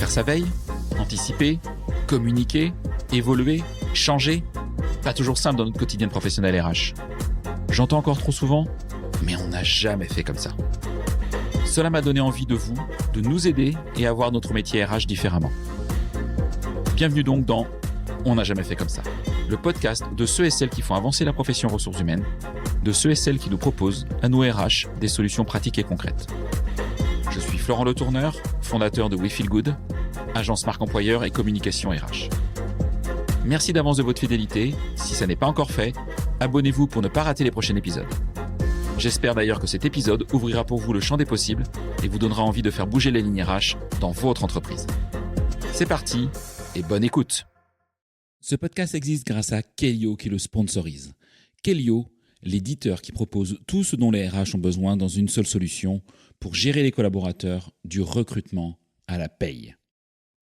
Faire sa veille, anticiper, communiquer, évoluer, changer. Pas toujours simple dans notre quotidien professionnel RH. J'entends encore trop souvent, mais on n'a jamais fait comme ça. Cela m'a donné envie de nous aider et à voir notre métier RH différemment. Bienvenue donc dans On n'a jamais fait comme ça, le podcast de ceux et celles qui font avancer la profession ressources humaines, de ceux et celles qui nous proposent, à nous RH, des solutions pratiques et concrètes. Je suis Florent Le Tourneur, fondateur de We Feel Good, agence marque employeur et communication RH. Merci d'avance de votre fidélité. Si ça n'est pas encore fait, abonnez-vous pour ne pas rater les prochains épisodes. J'espère d'ailleurs que cet épisode ouvrira pour vous le champ des possibles et vous donnera envie de faire bouger les lignes RH dans votre entreprise. C'est parti et bonne écoute. Ce podcast existe grâce à Kellyo qui le sponsorise. Kellyo, l'éditeur qui propose tout ce dont les RH ont besoin dans une seule solution pour gérer les collaborateurs du recrutement à la paye.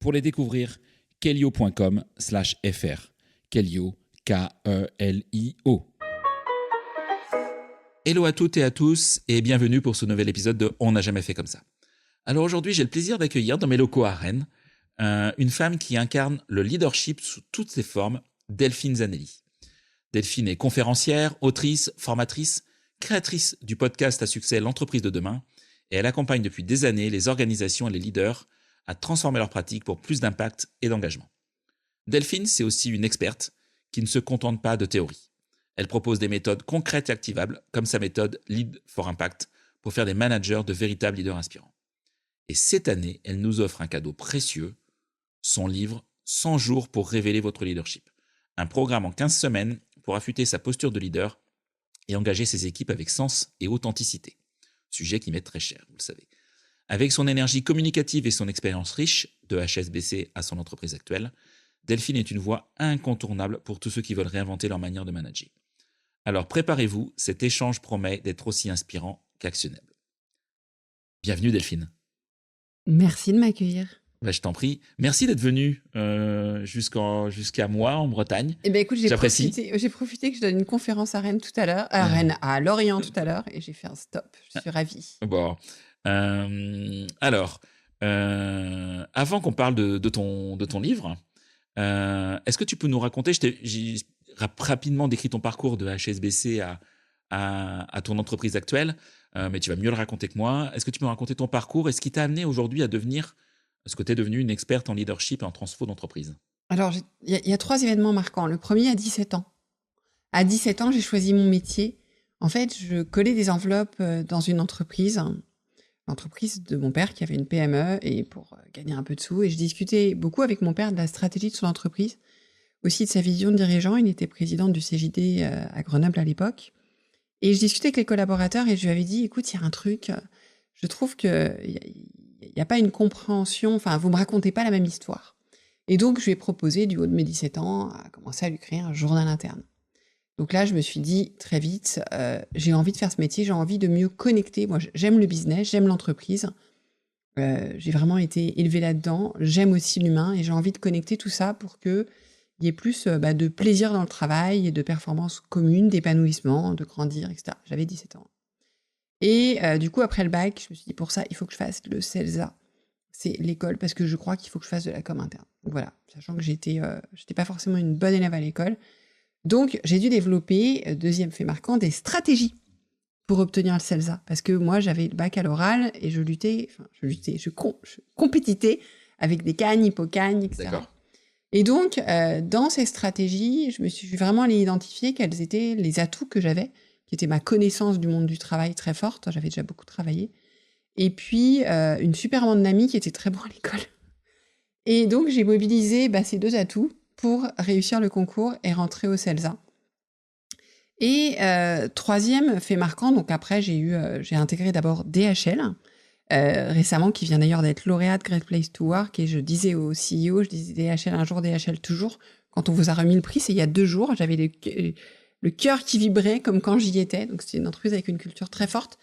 Pour les découvrir, kellyo.com/fr. Kellyo, K-E-L-I-O. Hello à toutes et à tous et bienvenue pour ce nouvel épisode de On n'a jamais fait comme ça. Alors aujourd'hui, j'ai le plaisir d'accueillir dans mes locaux à Rennes une femme qui incarne le leadership sous toutes ses formes, Delphine Zanelli. Delphine est conférencière, autrice, formatrice, créatrice du podcast à succès L'entreprise de demain et elle accompagne depuis des années les organisations et les leaders à transformer leurs pratiques pour plus d'impact et d'engagement. Delphine, c'est aussi une experte qui ne se contente pas de théorie. Elle propose des méthodes concrètes et activables, comme sa méthode Lead for Impact, pour faire des managers de véritables leaders inspirants. Et cette année, elle nous offre un cadeau précieux, son livre « 100 jours pour révéler votre leadership ». Un programme en 15 semaines pour affûter sa posture de leader et engager ses équipes avec sens et authenticité. Sujet qui m'est très cher, vous le savez. Avec son énergie communicative et son expérience riche, de HSBC à son entreprise actuelle, Delphine est une voix incontournable pour tous ceux qui veulent réinventer leur manière de manager. Alors préparez-vous, cet échange promet d'être aussi inspirant qu'actionnable. Bienvenue Delphine. Merci de m'accueillir. Je t'en prie. Merci d'être venue jusqu'à moi en Bretagne. Eh ben écoute, j'apprécie. J'ai profité que je donne une conférence à Rennes tout à l'heure, à Lorient tout à l'heure, et j'ai fait un stop. Je suis ravie. Bon. Alors, avant qu'on parle de ton livre, est-ce que tu peux nous raconter, j'ai rapidement décrit ton parcours de HSBC à ton entreprise actuelle, mais tu vas mieux le raconter que moi. Est-ce que tu peux me raconter ton parcours et ce qui t'a amené aujourd'hui à devenir, ce que tu es devenue une experte en leadership et en transfo d'entreprise? Alors, il y a 3 événements marquants. Le premier, à 17 ans. À 17 ans, j'ai choisi mon métier. En fait, je collais des enveloppes dans une entreprise, l'entreprise de mon père qui avait une PME, et pour gagner un peu de sous. Et je discutais beaucoup avec mon père de la stratégie de son entreprise, aussi de sa vision de dirigeant. Il était président du CJD à Grenoble à l'époque. Et je discutais avec les collaborateurs et je lui avais dit, écoute, il y a un truc, je trouve qu'il n'y a pas une compréhension, enfin, vous ne me racontez pas la même histoire. Et donc, je lui ai proposé, du haut de mes 17 ans, à commencer à lui créer un journal interne. Donc là, je me suis dit très vite, j'ai envie de faire ce métier, j'ai envie de mieux connecter. Moi, j'aime le business, j'aime l'entreprise. J'ai vraiment été élevée là-dedans. J'aime aussi l'humain et j'ai envie de connecter tout ça pour qu'il y ait plus de plaisir dans le travail et de performances communes, d'épanouissement, de grandir, etc. J'avais 17 ans. Et du coup, après le bac, je me suis dit, pour ça, il faut que je fasse le CELSA. C'est l'école, parce que je crois qu'il faut que je fasse de la com interne. Donc voilà, sachant que j'étais pas forcément une bonne élève à l'école. Donc, j'ai dû développer, deuxième fait marquant, des stratégies pour obtenir le CELSA. Parce que moi, j'avais le bac à l'oral et je compétitais avec des cagnes, hippocagnes, etc. D'accord. Et donc, dans ces stratégies, je me suis vraiment allée identifier quels étaient les atouts que j'avais, qui était ma connaissance du monde du travail très forte. J'avais déjà beaucoup travaillé. Et puis, une super bande d'amis qui était très bon à l'école. Et donc, j'ai mobilisé ces 2 atouts pour réussir le concours et rentrer au CELSA. Et troisième fait marquant, donc après, j'ai intégré d'abord DHL, récemment, qui vient d'ailleurs d'être lauréate Great Place to Work. Et je disais au CEO, je disais DHL un jour, DHL toujours. Quand on vous a remis le prix, c'est il y a 2 jours. J'avais le cœur qui vibrait comme quand j'y étais. Donc, c'était une entreprise avec une culture très forte,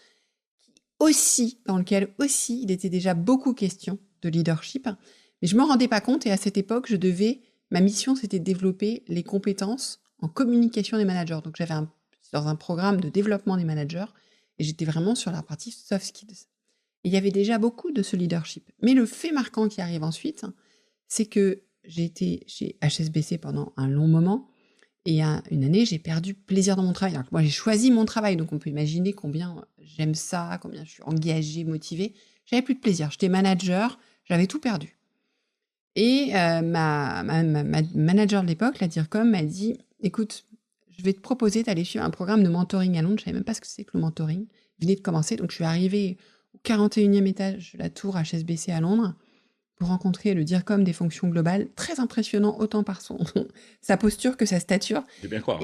dans lequel aussi, il était déjà beaucoup question de leadership. Mais je ne me rendais pas compte, et à cette époque, ma mission, c'était de développer les compétences en communication des managers. Donc, j'avais dans un programme de développement des managers, et j'étais vraiment sur la partie soft skills. Et il y avait déjà beaucoup de ce leadership. Mais le fait marquant qui arrive ensuite, c'est que j'ai été chez HSBC pendant un long moment. Et une année, j'ai perdu plaisir dans mon travail. Alors que moi, j'ai choisi mon travail. Donc, on peut imaginer combien j'aime ça, combien je suis engagée, motivée. J'avais plus de plaisir. J'étais manager. J'avais tout perdu. Et ma manager de l'époque, la DIRCOM, m'a dit « Écoute, je vais te proposer d'aller suivre un programme de mentoring à Londres. » Je ne savais même pas ce que c'est que le mentoring. Je venais de commencer. Donc, je suis arrivée au 41e étage de la tour HSBC à Londres pour rencontrer le DIRCOM des fonctions globales, très impressionnant autant par sa posture que sa stature,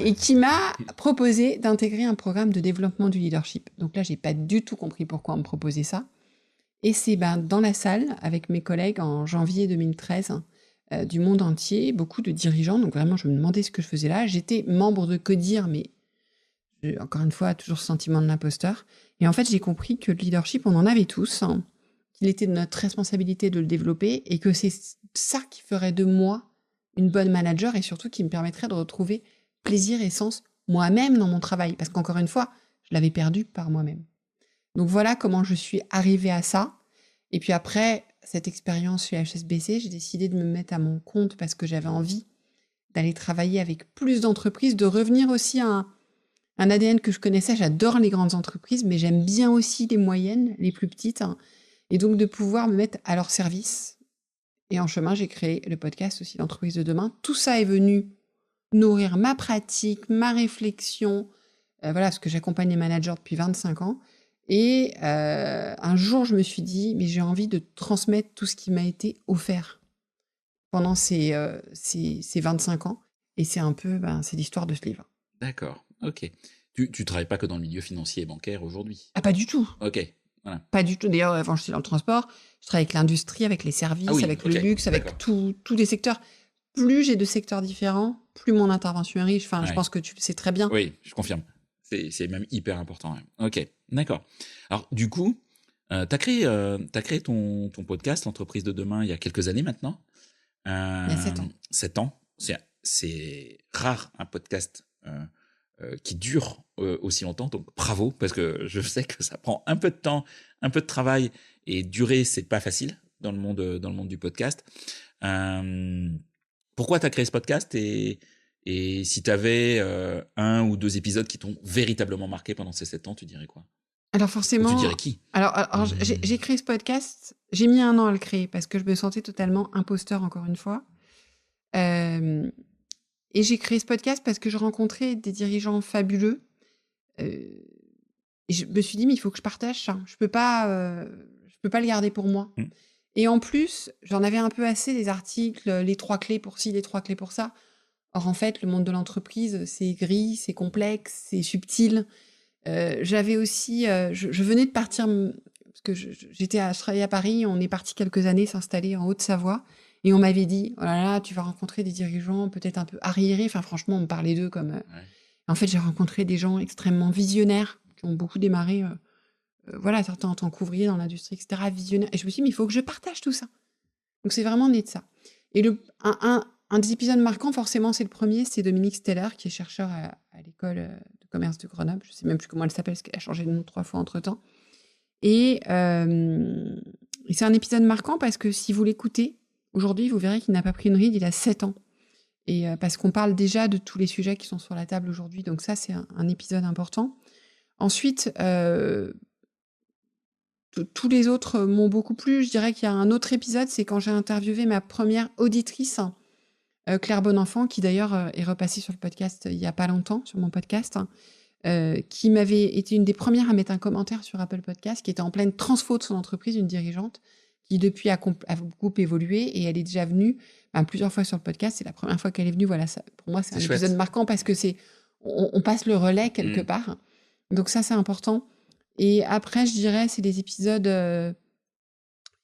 et qui m'a proposé d'intégrer un programme de développement du leadership. Donc là, j'ai pas du tout compris pourquoi on me proposait ça. Et c'est dans la salle, avec mes collègues en janvier 2013, du monde entier, beaucoup de dirigeants, donc vraiment, je me demandais ce que je faisais là. J'étais membre de Codir, mais encore une fois, toujours ce sentiment de l'imposteur. Et en fait, j'ai compris que le leadership, on en avait tous, qu'il était de notre responsabilité de le développer et que c'est ça qui ferait de moi une bonne manager et surtout qui me permettrait de retrouver plaisir et sens moi-même dans mon travail. Parce qu'encore une fois, je l'avais perdu par moi-même. Donc voilà comment je suis arrivée à ça. Et puis après cette expérience chez HSBC, j'ai décidé de me mettre à mon compte parce que j'avais envie d'aller travailler avec plus d'entreprises, de revenir aussi à un ADN que je connaissais. J'adore les grandes entreprises, mais j'aime bien aussi les moyennes, les plus petites. Et donc, de pouvoir me mettre à leur service. Et en chemin, j'ai créé le podcast aussi, l'entreprise de demain. Tout ça est venu nourrir ma pratique, ma réflexion. Voilà, parce que j'accompagne les managers depuis 25 ans. Et un jour, je me suis dit, mais j'ai envie de transmettre tout ce qui m'a été offert pendant ces 25 ans. Et c'est un peu, c'est l'histoire de ce livre. D'accord, ok. Tu travailles pas que dans le milieu financier et bancaire aujourd'hui? Ah, pas du tout. Ok. Voilà. Pas du tout. D'ailleurs, avant, je suis dans le transport. Je travaille avec l'industrie, avec les services, avec le luxe, avec tous les secteurs. Plus j'ai de secteurs différents, plus mon intervention est riche. Enfin, je pense que tu le sais très bien. Oui, je confirme. C'est même hyper important. Ouais. Ok, d'accord. Alors, du coup, t'as créé ton podcast, l'entreprise de demain, il y a quelques années maintenant. Il y a 7 ans. 7 ans. C'est rare, un podcast qui dure aussi longtemps, donc bravo, parce que je sais que ça prend un peu de temps, un peu de travail, et durer, c'est pas facile dans le monde du podcast. Pourquoi tu as créé ce podcast, et si tu avais 1 ou 2 épisodes qui t'ont véritablement marqué pendant ces 7 ans, tu dirais quoi? Alors forcément... Ou tu dirais qui? Alors j'ai créé ce podcast, j'ai mis 1 an à le créer, parce que je me sentais totalement imposteur, encore une fois. Et j'ai créé ce podcast parce que je rencontrais des dirigeants fabuleux. Et je me suis dit, mais il faut que je partage ça. Je peux pas le garder pour moi. Et en plus, j'en avais un peu assez des articles, les 3 clés pour ci, les 3 clés pour ça. Or, en fait, le monde de l'entreprise, c'est gris, c'est complexe, c'est subtil. J'avais aussi... je venais de partir... Parce que je travaillais à Paris, on est parti quelques années s'installer en Haute-Savoie. Et on m'avait dit, oh là là, tu vas rencontrer des dirigeants peut-être un peu arriérés. Enfin, franchement, on me parlait d'eux comme... Ouais. En fait, j'ai rencontré des gens extrêmement visionnaires qui ont beaucoup démarré, voilà, certains en tant qu'ouvriers dans l'industrie, etc., visionnaires. Et je me suis dit, mais il faut que je partage tout ça. Donc, c'est vraiment né de ça. Et un des épisodes marquants, forcément, c'est le premier, c'est Dominique Steller, qui est chercheur à l'école de commerce de Grenoble. Je ne sais même plus comment elle s'appelle, parce qu'elle a changé de nom 3 fois entre-temps. Et c'est un épisode marquant parce que si vous l'écoutez, aujourd'hui, vous verrez qu'il n'a pas pris une ride, il a 7 ans. Et parce qu'on parle déjà de tous les sujets qui sont sur la table aujourd'hui. Donc ça, c'est un épisode important. Ensuite, tous les autres m'ont beaucoup plu. Je dirais qu'il y a un autre épisode, c'est quand j'ai interviewé ma première auditrice, Claire Bonenfant, qui d'ailleurs est repassée sur le podcast il n'y a pas longtemps, sur mon podcast, qui m'avait été une des premières à mettre un commentaire sur Apple Podcast, qui était en pleine transfo de son entreprise, une dirigeante, qui depuis a beaucoup évolué, et elle est déjà venue plusieurs fois sur le podcast. C'est la première fois qu'elle est venue. Voilà, ça, pour moi, c'est un épisode marquant parce que on passe le relais quelque part. Donc ça, c'est important. Et après, je dirais, c'est des épisodes...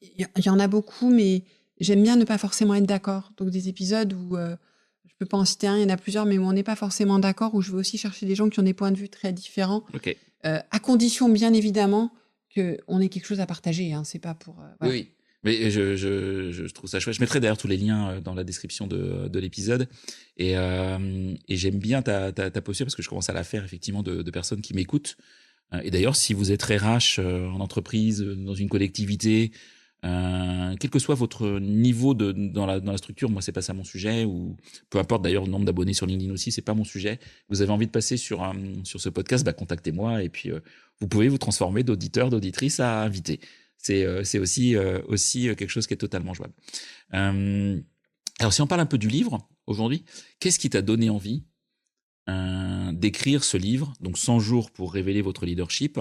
Il y en a beaucoup, mais j'aime bien ne pas forcément être d'accord. Donc des épisodes où... je peux pas en citer un, il y en a plusieurs, mais où on n'est pas forcément d'accord, où je veux aussi chercher des gens qui ont des points de vue très différents. Okay. À condition, bien évidemment, qu'on ait quelque chose à partager. Hein, c'est pas pour... voilà. Oui. Mais je trouve ça chouette. Je mettrai d'ailleurs tous les liens dans la description de l'épisode. Et j'aime bien ta posture, parce que je commence à la faire effectivement de personnes qui m'écoutent. Et d'ailleurs, si vous êtes RH en entreprise, dans une collectivité, quel que soit votre niveau dans la structure, moi c'est pas ça mon sujet, ou peu importe d'ailleurs le nombre d'abonnés sur LinkedIn aussi, c'est pas mon sujet. Vous avez envie de passer sur ce podcast, contactez-moi et puis vous pouvez vous transformer d'auditeurs, d'auditrices à invités. C'est aussi quelque chose qui est totalement jouable. Alors si on parle un peu du livre aujourd'hui, qu'est-ce qui t'a donné envie d'écrire ce livre, donc 100 jours pour révéler votre leadership?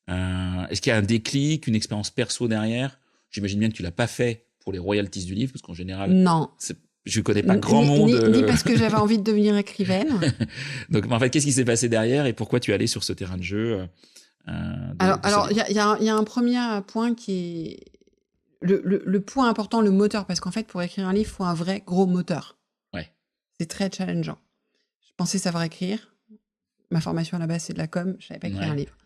Est-ce qu'il y a un déclic, une expérience perso derrière? J'imagine bien que tu l'as pas fait pour les royalties du livre, parce qu'en général, Non. Je connais pas grand monde. Ni parce que j'avais envie de devenir écrivaine. Donc, en fait, qu'est-ce qui s'est passé derrière et pourquoi tu es allé sur ce terrain de jeu Alors, il y a un premier point qui est le point important, le moteur, parce qu'en fait, pour écrire un livre, il faut un vrai gros moteur. Ouais. C'est très challengeant. Je pensais savoir écrire. Ma formation à la base, c'est de la com. Je savais pas écrire un livre.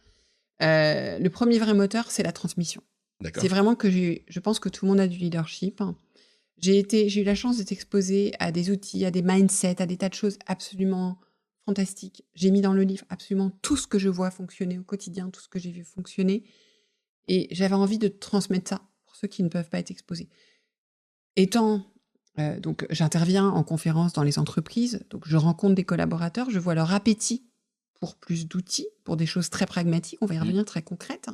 Le premier vrai moteur, c'est la transmission. D'accord. C'est vraiment que je pense que tout le monde a du leadership. J'ai eu la chance d'être exposée à des outils, à des mindsets, à des tas de choses absolument fantastiques. J'ai mis dans le livre absolument tout ce que je vois fonctionner au quotidien, tout ce que j'ai vu fonctionner. Et j'avais envie de transmettre ça pour ceux qui ne peuvent pas être exposés. Donc j'interviens en conférence dans les entreprises, donc je rencontre des collaborateurs, je vois leur appétit pour plus d'outils, pour des choses très pragmatiques, on va y revenir, très concrètes.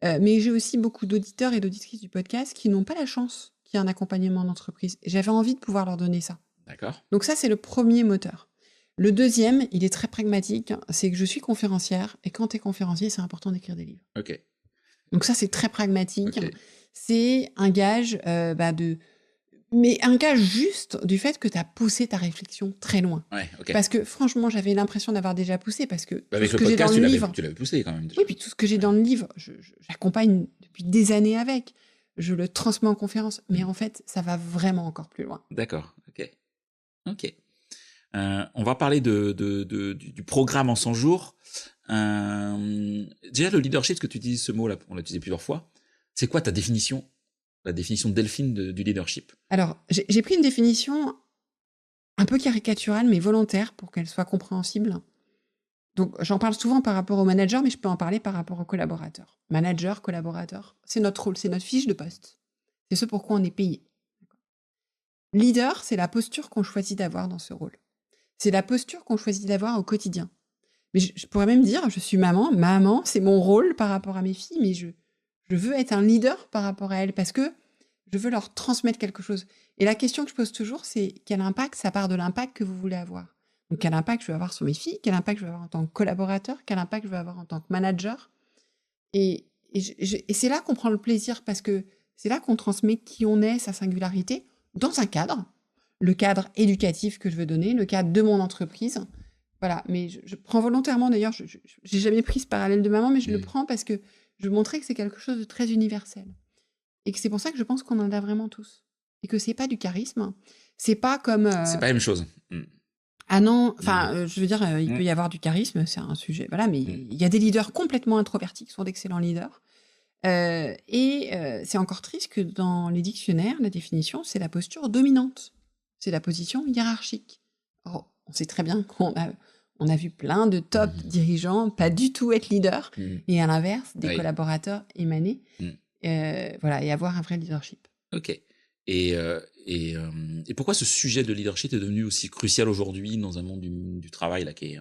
Mais j'ai aussi beaucoup d'auditeurs et d'auditrices du podcast qui n'ont pas la chance qu'il y ait un accompagnement d'entreprise. Et j'avais envie de pouvoir leur donner ça. D'accord. Donc ça, c'est le premier moteur. Le deuxième, il est très pragmatique, c'est que je suis conférencière, et quand tu es conférencier, c'est important d'écrire des livres. Ok. Donc ça, c'est très pragmatique. Okay. C'est un gage mais un gage juste du fait que tu as poussé ta réflexion très loin. Ouais, okay. Parce que franchement, j'avais l'impression d'avoir déjà poussé, parce que avec tout ce le que j'ai dans le livre... Tu l'avais poussé quand même. Déjà. Oui, puis tout ce que j'ai dans le livre, j'accompagne depuis des années avec. Je le transmets en conférence, mais en fait, ça va vraiment encore plus loin. D'accord, ok. On va parler du programme en 100 jours. Déjà, le leadership, que tu utilises ce mot-là, on l'a utilisé plusieurs fois. C'est quoi ta définition? La définition de Delphine du leadership? Alors, j'ai pris une définition un peu caricaturale, mais volontaire, pour qu'elle soit compréhensible. Donc, j'en parle souvent par rapport au manager, mais je peux en parler par rapport aux collaborateurs. Manager, collaborateur, c'est notre rôle, c'est notre fiche de poste. C'est ce pourquoi on est payé. Leader, c'est la posture qu'on choisit d'avoir dans ce rôle. C'est la posture qu'on choisit d'avoir au quotidien. Mais je pourrais même dire, je suis maman. Maman, c'est mon rôle par rapport à mes filles, mais je veux être un leader par rapport à elles, parce que je veux leur transmettre quelque chose. Et la question que je pose toujours, c'est quel impact, ça part de l'impact que vous voulez avoir. Donc, quel impact je veux avoir sur mes filles, quel impact je veux avoir en tant que collaborateur, quel impact je veux avoir en tant que manager. Et c'est là qu'on prend le plaisir, parce que c'est là qu'on transmet qui on est, sa singularité, dans un cadre, le cadre éducatif que je veux donner, le cadre de mon entreprise. Voilà, mais je prends volontairement, d'ailleurs, j'ai jamais pris ce parallèle de maman, mais je le prends parce que je veux montrer que c'est quelque chose de très universel. Et que c'est pour ça que je pense qu'on en a vraiment tous. Et que c'est pas du charisme, c'est pas comme... C'est pas la même chose. Ah non, enfin, je veux dire, il peut y avoir du charisme, c'est un sujet, voilà, mais il y a des leaders complètement introvertis qui sont d'excellents leaders. C'est encore triste que dans les dictionnaires, la définition, c'est la posture dominante. C'est la position hiérarchique. Or, on sait très bien qu'on a vu plein de top dirigeants pas du tout être leader, et à l'inverse, des collaborateurs émanés, voilà, et avoir un vrai leadership. Ok. Et pourquoi ce sujet de leadership est devenu aussi crucial aujourd'hui dans un monde du travail là, qui est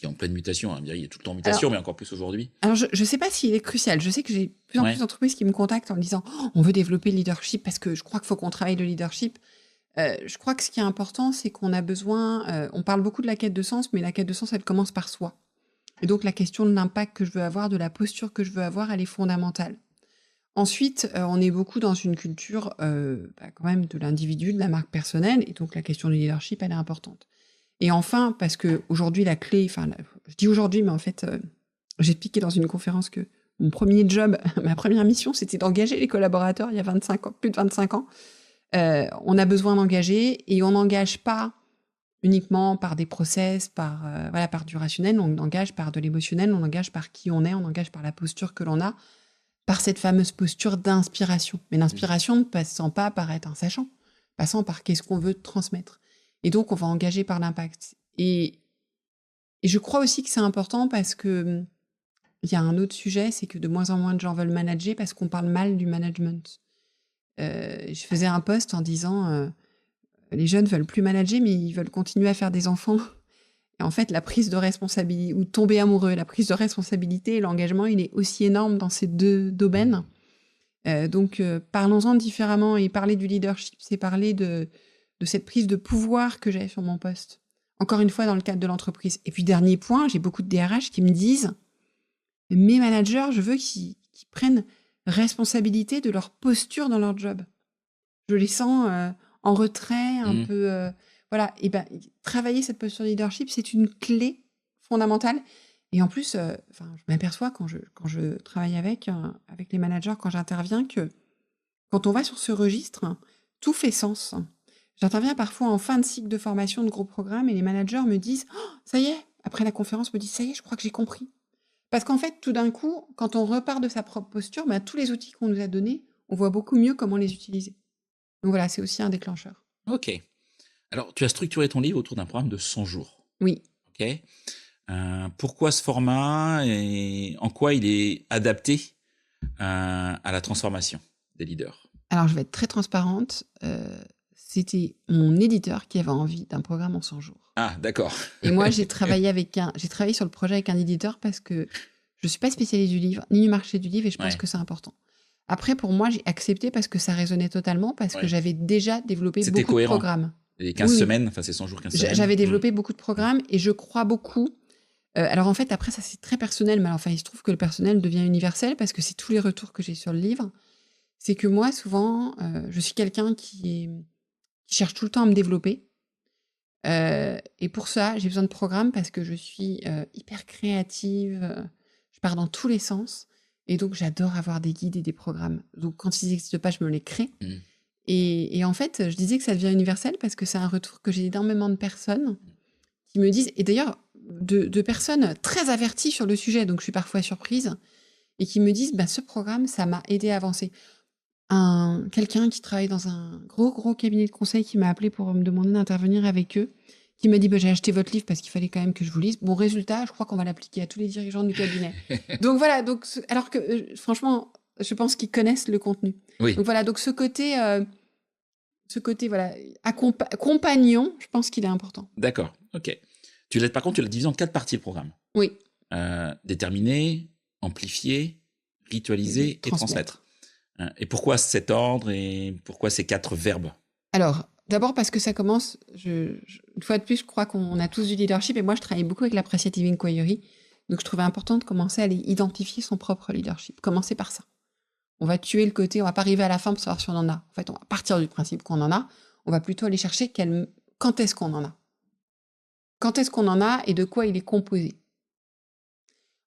en pleine mutation, hein. Il est tout le temps en mutation, mais encore plus aujourd'hui. Alors, je ne sais pas s'il est crucial. Je sais que j'ai de plus en plus d'entreprises qui me contactent en me disant on veut développer le leadership parce que je crois qu'il faut qu'on travaille le leadership. Je crois que ce qui est important, c'est qu'on a besoin... on parle beaucoup de la quête de sens, mais la quête de sens, elle commence par soi. Et donc, la question de l'impact que je veux avoir, de la posture que je veux avoir, elle est fondamentale. Ensuite, on est beaucoup dans une culture quand même de l'individu, de la marque personnelle, et donc la question du leadership, elle est importante. Et enfin, parce qu'aujourd'hui, la clé, je dis aujourd'hui, mais en fait, j'ai expliqué dans une conférence que mon premier job, ma première mission, c'était d'engager les collaborateurs il y a 25 ans, plus de 25 ans. On a besoin d'engager, et on n'engage pas uniquement par des process, par du rationnel, on engage par de l'émotionnel, on engage par qui on est, on engage par la posture que l'on a, par cette fameuse posture d'inspiration. Mais l'inspiration ne passant pas par être un sachant, passant par qu'est-ce qu'on veut transmettre. Et donc, on va engager par l'impact. Et je crois aussi que c'est important parce que il y a un autre sujet, c'est que de moins en moins de gens veulent manager parce qu'on parle mal du management. Je faisais un post en disant les jeunes veulent plus manager, mais ils veulent continuer à faire des enfants. Et en fait, la prise de responsabilité, ou tomber amoureux, la prise de responsabilité et l'engagement, il est aussi énorme dans ces deux domaines. Donc, parlons-en différemment. Et parler du leadership, c'est parler de cette prise de pouvoir que j'ai sur mon poste. Encore une fois, dans le cadre de l'entreprise. Et puis, dernier point, j'ai beaucoup de DRH qui me disent « Mes managers, je veux qu'ils prennent responsabilité de leur posture dans leur job. Je les sens en retrait, un peu... voilà. Et ben, travailler cette posture de leadership, c'est une clé fondamentale. Et en plus, je m'aperçois quand je travaille avec les managers, quand j'interviens, que quand on va sur ce registre, tout fait sens. J'interviens parfois en fin de cycle de formation de gros programmes et les managers me disent oh, « ça y est », après la conférence, me disent « ça y est, je crois que j'ai compris ». Parce qu'en fait, tout d'un coup, quand on repart de sa propre posture, tous les outils qu'on nous a donnés, on voit beaucoup mieux comment les utiliser. Donc voilà, c'est aussi un déclencheur. Ok. Alors, tu as structuré ton livre autour d'un programme de 100 jours. Oui. Ok. Pourquoi ce format et en quoi il est adapté à la transformation des leaders? Alors, je vais être très transparente. C'était mon éditeur qui avait envie d'un programme en 100 jours. Ah, d'accord. Et moi, j'ai travaillé sur le projet avec un éditeur parce que je ne suis pas spécialiste du livre, ni du marché du livre, et je pense que c'est important. Après, pour moi, j'ai accepté parce que ça résonnait totalement, parce que j'avais déjà développé beaucoup de programmes. Les 15 semaines, enfin c'est 100 jours, 15 semaines. J'avais développé beaucoup de programmes et je crois beaucoup. Alors en fait, après, ça c'est très personnel, mais enfin, il se trouve que le personnel devient universel parce que c'est tous les retours que j'ai sur le livre. C'est que moi, souvent, je suis quelqu'un qui cherche tout le temps à me développer. Et pour ça, j'ai besoin de programmes parce que je suis hyper créative. Je pars dans tous les sens. Et donc, j'adore avoir des guides et des programmes. Donc, quand ils n'existent pas, je me les crée. Et en fait, je disais que ça devient universel parce que c'est un retour que j'ai énormément de personnes qui me disent, et d'ailleurs, de personnes très averties sur le sujet, donc je suis parfois surprise, et qui me disent, ce programme, ça m'a aidé à avancer. Quelqu'un qui travaille dans un gros cabinet de conseil qui m'a appelé pour me demander d'intervenir avec eux, qui m'a dit j'ai acheté votre livre parce qu'il fallait quand même que je vous lise. Bon, résultat, je crois qu'on va l'appliquer à tous les dirigeants du cabinet. Donc voilà, alors que franchement, je pense qu'ils connaissent le contenu. Oui. Donc voilà, donc ce côté voilà, compagnon, je pense qu'il est important. D'accord, ok. Par contre, tu l'as divisé en 4 parties le programme. Oui. Déterminer, amplifier, ritualiser et transmettre. Et pourquoi cet ordre et pourquoi ces 4 verbes? Alors, d'abord parce que ça commence, une fois de plus, je crois qu'on a tous du leadership, et moi je travaille beaucoup avec l'appreciative inquiry, donc je trouvais important de commencer à aller identifier son propre leadership. Commencer par ça. On va tuer le côté, on va pas arriver à la fin pour savoir si on en a. En fait, on va partir du principe qu'on en a, on va plutôt aller chercher quand est-ce qu'on en a. Quand est-ce qu'on en a et de quoi il est composé.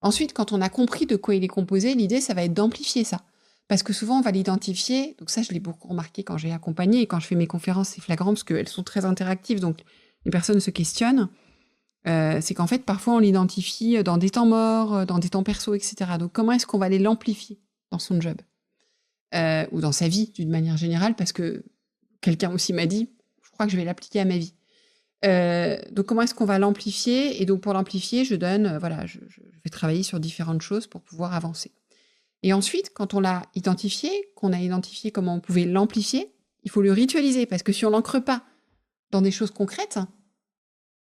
Ensuite, quand on a compris de quoi il est composé, l'idée, ça va être d'amplifier ça. Parce que souvent, on va l'identifier. Donc ça, je l'ai beaucoup remarqué quand j'ai accompagné et quand je fais mes conférences, c'est flagrant parce qu'elles sont très interactives, donc les personnes se questionnent. C'est qu'en fait, parfois, on l'identifie dans des temps morts, dans des temps perso, etc. Donc comment est-ce qu'on va aller l'amplifier dans son job ou dans sa vie, d'une manière générale, parce que quelqu'un aussi m'a dit, je crois que je vais l'appliquer à ma vie. Donc comment est-ce qu'on va l'amplifier? Et donc pour l'amplifier, je vais travailler sur différentes choses pour pouvoir avancer. Et ensuite, quand on l'a identifié, qu'on a identifié comment on pouvait l'amplifier, il faut le ritualiser, parce que si on l'ancre pas dans des choses concrètes,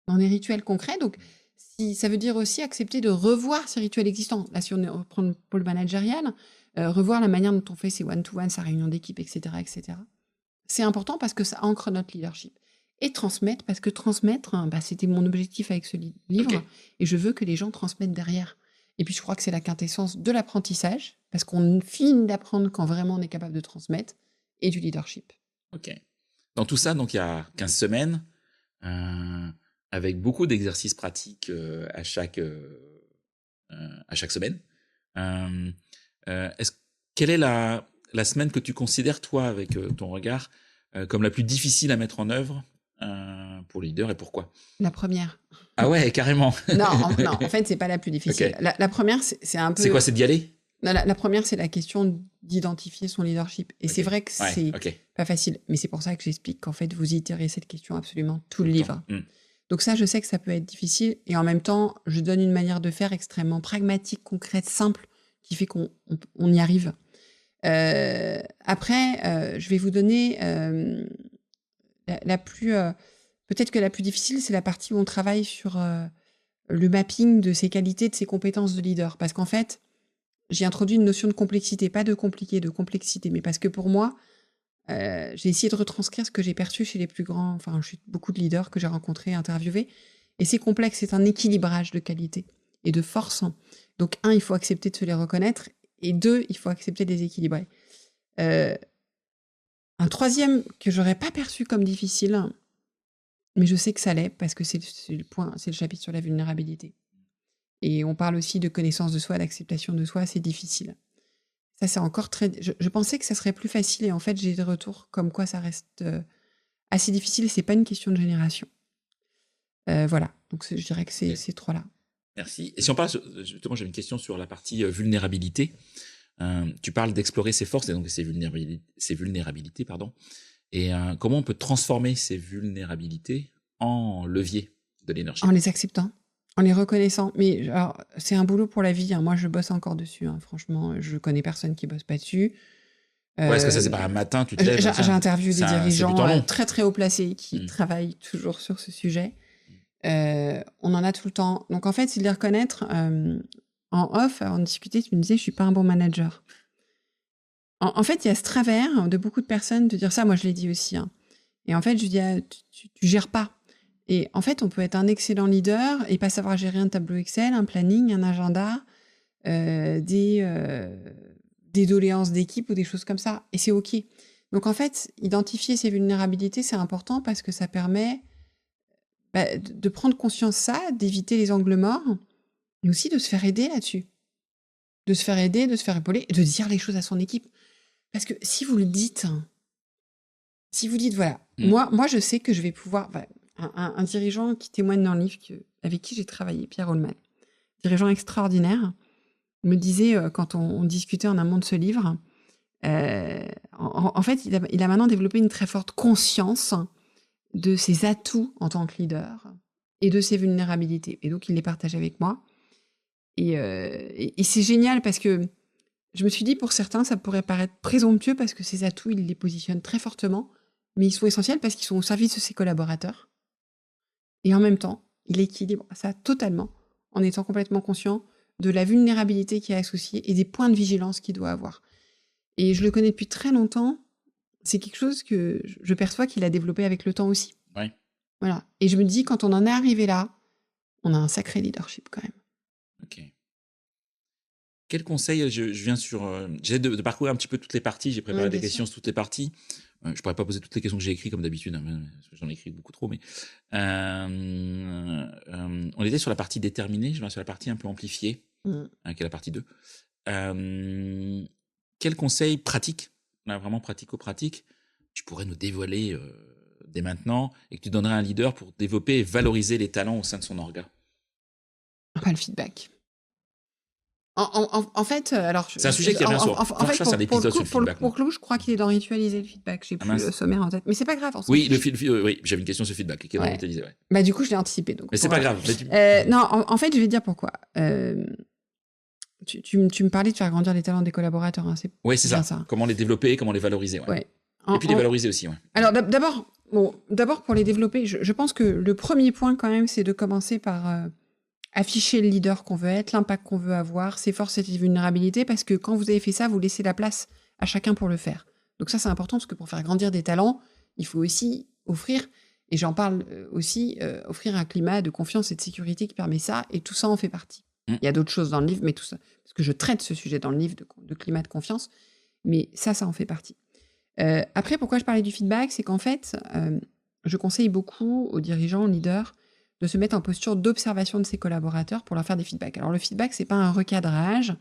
dans des rituels concrets, donc ça veut dire aussi accepter de revoir ces rituels existants. Là, si on reprend le pôle managérial, revoir la manière dont on fait ses one-to-one, sa réunion d'équipe, etc., etc. C'est important parce que ça ancre notre leadership. Et transmettre, parce que transmettre, c'était mon objectif avec ce livre, okay. Et je veux que les gens transmettent derrière. Et puis je crois que c'est la quintessence de l'apprentissage, parce qu'on finit d'apprendre quand vraiment on est capable de transmettre, et du leadership. Ok. Dans tout ça, donc il y a 15 semaines, avec beaucoup d'exercices pratiques à chaque semaine. Quelle est la semaine que tu considères, toi, avec ton regard, comme la plus difficile à mettre en œuvre pour les leaders, et pourquoi? La première. Ah ouais, carrément. Non, en fait, c'est pas la plus difficile. Okay. La première, c'est un peu... C'est quoi, c'est d'y aller? Non, la première, c'est la question d'identifier son leadership. Et c'est vrai que c'est pas facile. Mais c'est pour ça que j'explique qu'en fait, vous itérez cette question absolument tout le livre. Donc ça, je sais que ça peut être difficile. Et en même temps, je donne une manière de faire extrêmement pragmatique, concrète, simple, qui fait qu'on y arrive. Après, je vais vous donner la plus... peut-être que la plus difficile, c'est la partie où on travaille sur le mapping de ses qualités, de ses compétences de leader. Parce qu'en fait, j'ai introduit une notion de complexité, pas de compliqué, de complexité. Mais parce que pour moi, j'ai essayé de retranscrire ce que j'ai perçu chez les plus grands, enfin, beaucoup de leaders que j'ai rencontrés, interviewés. Et c'est complexe, c'est un équilibrage de qualité et de force. Donc, un, il faut accepter de se les reconnaître. Et deux, il faut accepter de les équilibrer. Un troisième que j'aurais pas perçu comme difficile, mais je sais que ça l'est, parce que c'est le chapitre sur la vulnérabilité. Et on parle aussi de connaissance de soi, d'acceptation de soi, c'est difficile. Ça, c'est encore très... Je pensais que ça serait plus facile, et en fait, j'ai des retours comme quoi ça reste assez difficile, et c'est pas une question de génération. Voilà, donc je dirais que c'est ces trois-là. Merci. Et si on parle, justement, j'ai une question sur la partie vulnérabilité. Tu parles d'explorer ses forces et donc ses vulnérabilités, pardon. Et comment on peut transformer ces vulnérabilités en levier de leadership? En les acceptant, en les reconnaissant. Mais alors, c'est un boulot pour la vie. Hein. Moi, je bosse encore dessus. Hein. Franchement, je connais personne qui bosse pas dessus. Ouais, est-ce que ça, c'est pas un matin, tu te lèves? J'ai interviewé des dirigeants très, très haut placés qui travaillent toujours sur ce sujet. On en a tout le temps. Donc, en fait, c'est de les reconnaître. En off, avant de discuter, tu me disais, je suis pas un bon manager. En fait, il y a ce travers de beaucoup de personnes de dire ça. Moi, je l'ai dit aussi. Hein. Et en fait, je dis, tu gères pas. Et en fait, on peut être un excellent leader et pas savoir gérer un tableau Excel, un planning, un agenda, des doléances d'équipe ou des choses comme ça. Et c'est OK. Donc, en fait, identifier ses vulnérabilités, c'est important parce que ça permet de prendre conscience de ça, d'éviter les angles morts, mais aussi de se faire aider là-dessus. De se faire aider, de se faire épauler, et de dire les choses à son équipe. Parce que si vous le dites, voilà, moi, je sais que je vais pouvoir... Un dirigeant qui témoigne dans le livre avec qui j'ai travaillé, Pierre Holman, dirigeant extraordinaire, me disait, quand on discutait en amont de ce livre, en fait, il a maintenant développé une très forte conscience de ses atouts en tant que leader et de ses vulnérabilités. Et donc, il les partage avec moi. Et c'est génial parce que je me suis dit, pour certains, ça pourrait paraître présomptueux parce que ces atouts, il les positionne très fortement, mais ils sont essentiels parce qu'ils sont au service de ses collaborateurs. Et en même temps, il équilibre ça totalement en étant complètement conscient de la vulnérabilité qui est associée et des points de vigilance qu'il doit avoir. Et je le connais depuis très longtemps. C'est quelque chose que je perçois qu'il a développé avec le temps aussi. Oui. Voilà. Et je me dis, quand on en est arrivé là, on a un sacré leadership quand même. Ok. Quel conseil, je viens sur... J'essaie de parcourir un petit peu toutes les parties. J'ai préparé des questions sur toutes les parties. Je pourrais pas poser toutes les questions que j'ai écrites comme d'habitude, hein, parce que j'en ai écrit beaucoup trop, mais on était sur la partie déterminée, je vais sur la partie un peu amplifiée, qui est la partie 2. Quel conseil pratique, là, vraiment pratico-pratique, tu pourrais nous dévoiler dès maintenant et que tu donnerais à un leader pour développer et valoriser les talents au sein de son orga? Pas le feedback. En fait, alors... C'est un sujet qui revient sur... En fait, c'est un épisode sur le feedback. Pour Clou, je crois qu'il est dans ritualiser le feedback. J'ai plus le sommaire en tête. Mais c'est pas grave. Oui, oui, j'avais une question sur le feedback. Qui est dans ritualiser, ouais. Bah, du coup, je l'ai anticipé. Donc, mais c'est pas grave. Non, en fait, je vais te dire pourquoi. Tu me parlais de faire grandir les talents des collaborateurs. Hein, oui, c'est ça. Comment les développer, comment les valoriser. Ouais. Et puis les valoriser aussi. Ouais. Alors, d'abord, pour les développer, je pense que le premier point, quand même, c'est de commencer par... afficher le leader qu'on veut être, l'impact qu'on veut avoir, ses forces et ses vulnérabilités, parce que quand vous avez fait ça, vous laissez la place à chacun pour le faire. Donc ça, c'est important, parce que pour faire grandir des talents, il faut aussi offrir, et j'en parle aussi, offrir un climat de confiance et de sécurité qui permet ça, et tout ça en fait partie. Il y a d'autres choses dans le livre, mais tout ça, parce que je traite ce sujet dans le livre de climat de confiance, mais ça en fait partie. Après, pourquoi je parlais du feedback, c'est qu'en fait, je conseille beaucoup aux dirigeants, aux leaders, de se mettre en posture d'observation de ses collaborateurs pour leur faire des feedbacks. Alors le feedback, c'est pas un recadrage,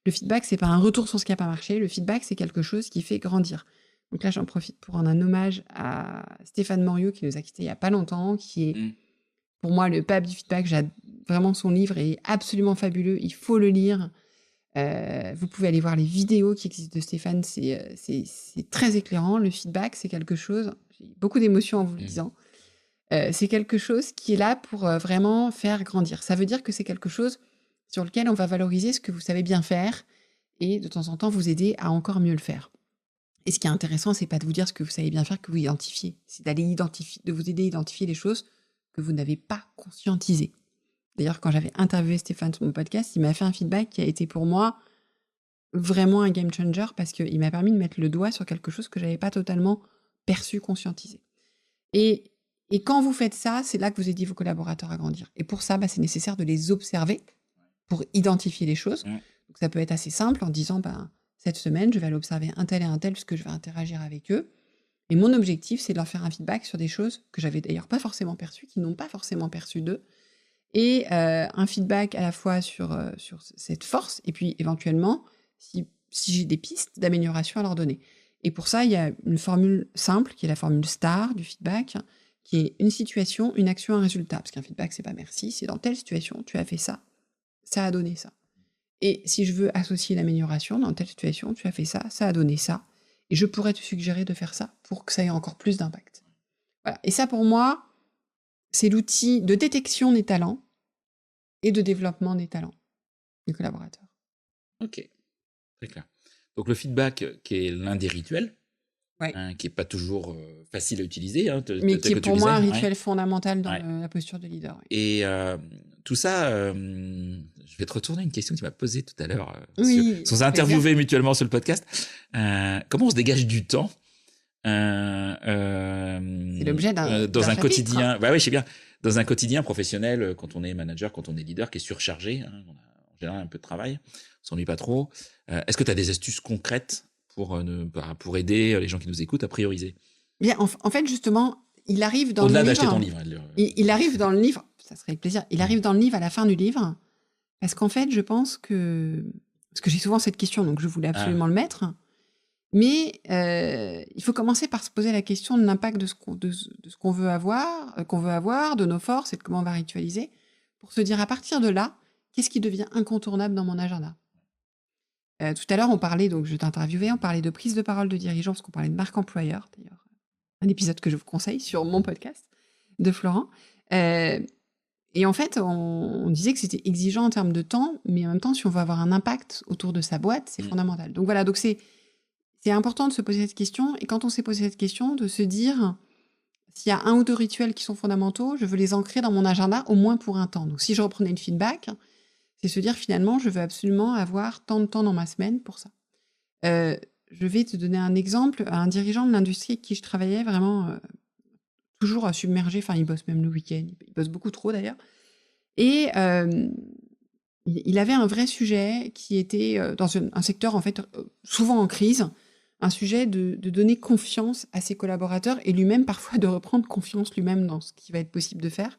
le feedback, c'est pas un retour sur ce qui n'a pas marché, le feedback, c'est quelque chose qui fait grandir. Donc là, j'en profite pour rendre un hommage à Stéphane Moriot, qui nous a quittés il y a pas longtemps, qui est pour moi le pape du feedback. Vraiment, son livre est absolument fabuleux, il faut le lire. Vous pouvez aller voir les vidéos qui existent de Stéphane, c'est très éclairant. Le feedback, c'est quelque chose, j'ai beaucoup d'émotions en vous le disant. C'est quelque chose qui est là pour vraiment faire grandir. Ça veut dire que c'est quelque chose sur lequel on va valoriser ce que vous savez bien faire et de temps en temps vous aider à encore mieux le faire. Et ce qui est intéressant, c'est pas de vous dire ce que vous savez bien faire, que vous identifiez. C'est de vous aider à identifier les choses que vous n'avez pas conscientisées. D'ailleurs, quand j'avais interviewé Stéphane sur mon podcast, il m'a fait un feedback qui a été pour moi vraiment un game changer parce qu'il m'a permis de mettre le doigt sur quelque chose que j'avais pas totalement perçu, conscientisé. Et quand vous faites ça, c'est là que vous aidez vos collaborateurs à grandir. Et pour ça, c'est nécessaire de les observer pour identifier les choses. Donc ça peut être assez simple en disant, cette semaine, je vais aller observer un tel et un tel parce que je vais interagir avec eux. Et mon objectif, c'est de leur faire un feedback sur des choses que j'avais d'ailleurs pas forcément perçues, qu'ils n'ont pas forcément perçues d'eux. Et un feedback à la fois sur cette force, et puis éventuellement, si j'ai des pistes d'amélioration à leur donner. Et pour ça, il y a une formule simple, qui est la formule STAR du feedback, qui est une situation, une action, un résultat. Parce qu'un feedback, c'est pas merci, c'est dans telle situation, tu as fait ça, ça a donné ça. Et si je veux associer l'amélioration, dans telle situation, tu as fait ça, ça a donné ça. Et je pourrais te suggérer de faire ça pour que ça ait encore plus d'impact. Voilà. Et ça, pour moi, c'est l'outil de détection des talents et de développement des talents des collaborateurs. Ok, très clair. Donc le feedback, qui est l'un des rituels, ouais. Qui n'est pas toujours facile à utiliser. Mais qui est pour moi un rituel fondamental dans la posture de leader. Ouais. Et tout ça, je vais te retourner une question que tu m'as posée tout à l'heure. Sans interviewer mutuellement sur le podcast. Comment on se dégage du temps c'est l'objet dans un quotidien. Oui, je sais bien. Dans un quotidien professionnel, quand on est manager, quand on est leader, qui est surchargé, on a en général un peu de travail, on s'ennuie pas trop. Est-ce que tu as des astuces concrètes pour aider les gens qui nous écoutent à prioriser? Bien, en fait, justement, il arrive dans au-delà le livre. Au-delà d'acheter ton livre. Il arrive dans le livre, ça serait avec plaisir, il arrive dans le livre à la fin du livre, parce qu'en fait, je pense que... Parce que j'ai souvent cette question, donc je voulais absolument le mettre. Mais il faut commencer par se poser la question de l'impact de ce qu'on veut avoir, de nos forces et de comment on va ritualiser, pour se dire à partir de là, qu'est-ce qui devient incontournable dans mon agenda. Tout à l'heure, on parlait, donc je t'interviewais, on parlait de prise de parole de dirigeants, parce qu'on parlait de marque employeur, d'ailleurs. Un épisode que je vous conseille sur mon podcast de Florent. Et en fait, on disait que c'était exigeant en termes de temps, mais en même temps, si on veut avoir un impact autour de sa boîte, c'est fondamental. Donc voilà, donc c'est important de se poser cette question, et quand on s'est posé cette question, de se dire, s'il y a 1 ou 2 rituels qui sont fondamentaux, je veux les ancrer dans mon agenda, au moins pour un temps. Donc si je reprenais le feedback, c'est se dire finalement, je veux absolument avoir tant de temps dans ma semaine pour ça. Je vais te donner un exemple, un dirigeant de l'industrie avec qui je travaillais vraiment toujours submergé, enfin il bosse même le week-end, il bosse beaucoup trop d'ailleurs, et il avait un vrai sujet qui était dans un secteur en fait souvent en crise, un sujet de donner confiance à ses collaborateurs et lui-même parfois de reprendre confiance lui-même dans ce qui va être possible de faire.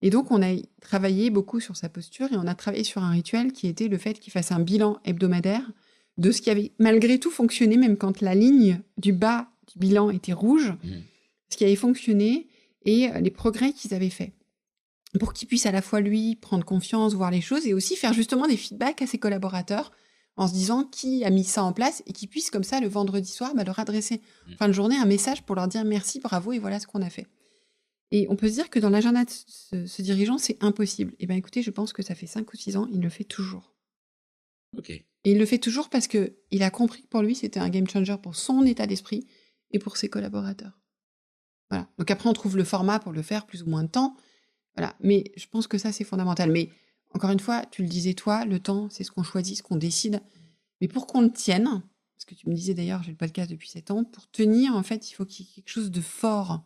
Et donc, on a travaillé beaucoup sur sa posture et on a travaillé sur un rituel qui était le fait qu'il fasse un bilan hebdomadaire de ce qui avait malgré tout fonctionné, même quand la ligne du bas du bilan était rouge, ce qui avait fonctionné et les progrès qu'ils avaient faits. Pour qu'il puisse à la fois, lui, prendre confiance, voir les choses et aussi faire justement des feedbacks à ses collaborateurs en se disant qui a mis ça en place et qu'il puisse comme ça, le vendredi soir, leur adresser en fin de journée un message pour leur dire merci, bravo et voilà ce qu'on a fait. Et on peut se dire que dans l'agenda de ce dirigeant, c'est impossible. Eh bien, écoutez, je pense que ça fait 5 ou 6 ans, il le fait toujours. Ok. Et il le fait toujours parce qu'il a compris que pour lui, c'était un game changer pour son état d'esprit et pour ses collaborateurs. Voilà. Donc après, on trouve le format pour le faire plus ou moins de temps. Voilà. Mais je pense que ça, c'est fondamental. Mais encore une fois, tu le disais toi, le temps, c'est ce qu'on choisit, ce qu'on décide. Mais pour qu'on le tienne, parce que tu me disais d'ailleurs, j'ai le podcast depuis 7 ans, pour tenir, en fait, il faut qu'il y ait quelque chose de fort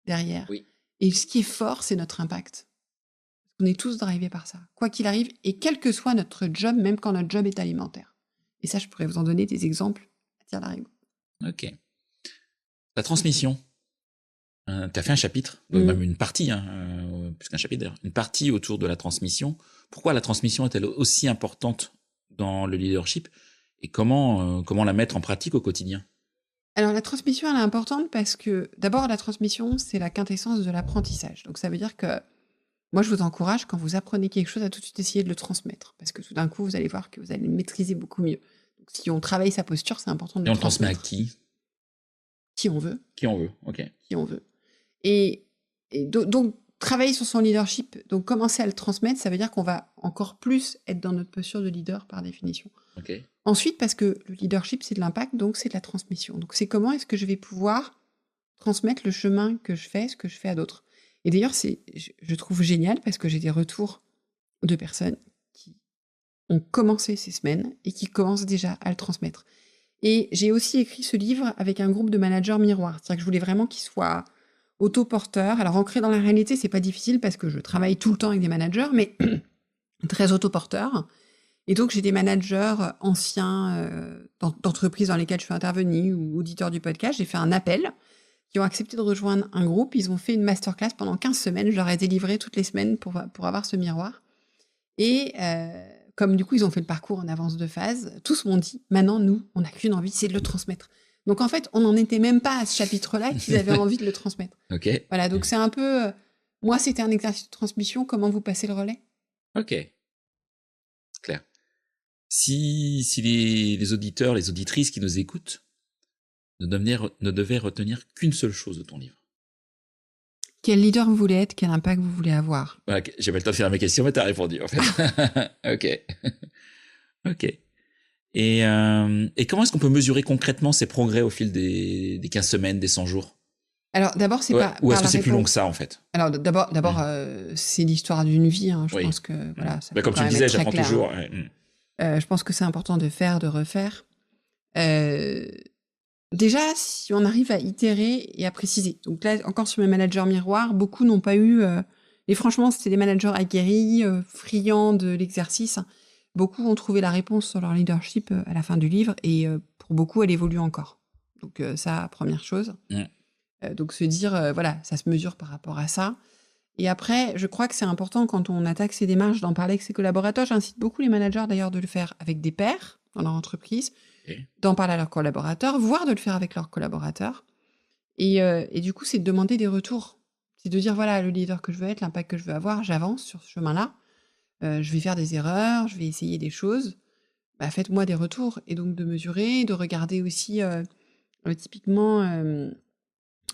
derrière. Oui. Et ce qui est fort, c'est notre impact. On est tous drivés par ça, quoi qu'il arrive, et quel que soit notre job, même quand notre job est alimentaire. Et ça, je pourrais vous en donner des exemples à tire-larigot. Ok. La transmission. Tu as fait un chapitre, même une partie, plus qu'un chapitre d'ailleurs, une partie autour de la transmission. Pourquoi la transmission est-elle aussi importante dans le leadership et comment la mettre en pratique au quotidien? Alors, la transmission, elle est importante parce que, d'abord, la transmission, c'est la quintessence de l'apprentissage. Donc, ça veut dire que moi, je vous encourage, quand vous apprenez quelque chose, à tout de suite essayer de le transmettre. Parce que tout d'un coup, vous allez voir que vous allez le maîtriser beaucoup mieux. Donc, si on travaille sa posture, c'est important de le transmettre. Et on le transmet à qui? Qui on veut. Qui on veut, ok. Qui on veut. Et Et donc, travailler sur son leadership, donc commencer à le transmettre, ça veut dire qu'on va encore plus être dans notre posture de leader par définition. Ok. Ensuite, parce que le leadership, c'est de l'impact, donc c'est de la transmission. Donc c'est comment est-ce que je vais pouvoir transmettre le chemin que je fais, ce que je fais à d'autres. Et d'ailleurs, je trouve génial parce que j'ai des retours de personnes qui ont commencé ces semaines et qui commencent déjà à le transmettre. Et j'ai aussi écrit ce livre avec un groupe de managers miroirs. C'est-à-dire que je voulais vraiment qu'ils soient autoporteurs. Alors, ancrés dans la réalité, c'est pas difficile parce que je travaille tout le temps avec des managers, mais très autoporteurs. Et donc, j'ai des managers anciens d'entreprises dans lesquelles je suis intervenue ou auditeurs du podcast. J'ai fait un appel qui ont accepté de rejoindre un groupe. Ils ont fait une masterclass pendant 15 semaines. Je leur ai délivré toutes les semaines pour avoir ce miroir. Et comme du coup, ils ont fait le parcours en avance de phase, tous m'ont dit, maintenant, nous, on n'a qu'une envie, c'est de le transmettre. Donc en fait, on n'en était même pas à ce chapitre-là qu'ils avaient envie de le transmettre. Ok. Voilà, donc c'est un peu... moi, c'était un exercice de transmission. Comment vous passez le relais? Ok. Clair. Si les auditeurs, les auditrices qui nous écoutent ne devaient retenir qu'une seule chose de ton livre. Quel leader vous voulez être? Quel impact vous voulez avoir? Voilà, j'ai pas le temps de faire mes questions, mais t'as répondu, en fait. Ok. Ok. Et comment est-ce qu'on peut mesurer concrètement ces progrès au fil des 15 semaines, des 100 jours? Alors d'abord, c'est pas... Ou est-ce que c'est plus long que ça, en fait? Alors d'abord, c'est l'histoire d'une vie. Hein. Je pense que voilà. Ça comme tu le disais, j'apprends toujours. Je pense que c'est important de faire, de refaire. Déjà, si on arrive à itérer et à préciser. Donc là, encore sur mes managers miroirs, beaucoup n'ont pas eu... et franchement, c'était des managers aguerris, friands de l'exercice. Beaucoup ont trouvé la réponse sur leur leadership à la fin du livre. Et pour beaucoup, elle évolue encore. Donc ça, première chose. Donc se dire, voilà, ça se mesure par rapport à ça. Et après, je crois que c'est important quand on attaque ces démarches d'en parler avec ses collaborateurs. J'incite beaucoup les managers d'ailleurs de le faire avec des pairs dans leur entreprise, d'en parler à leurs collaborateurs, voire de le faire avec leurs collaborateurs. Et du coup, c'est de demander des retours. C'est de dire, voilà, le leader que je veux être, l'impact que je veux avoir, j'avance sur ce chemin-là. Je vais faire des erreurs, je vais essayer des choses. Bah, faites-moi des retours. Et donc de mesurer, de regarder aussi typiquement...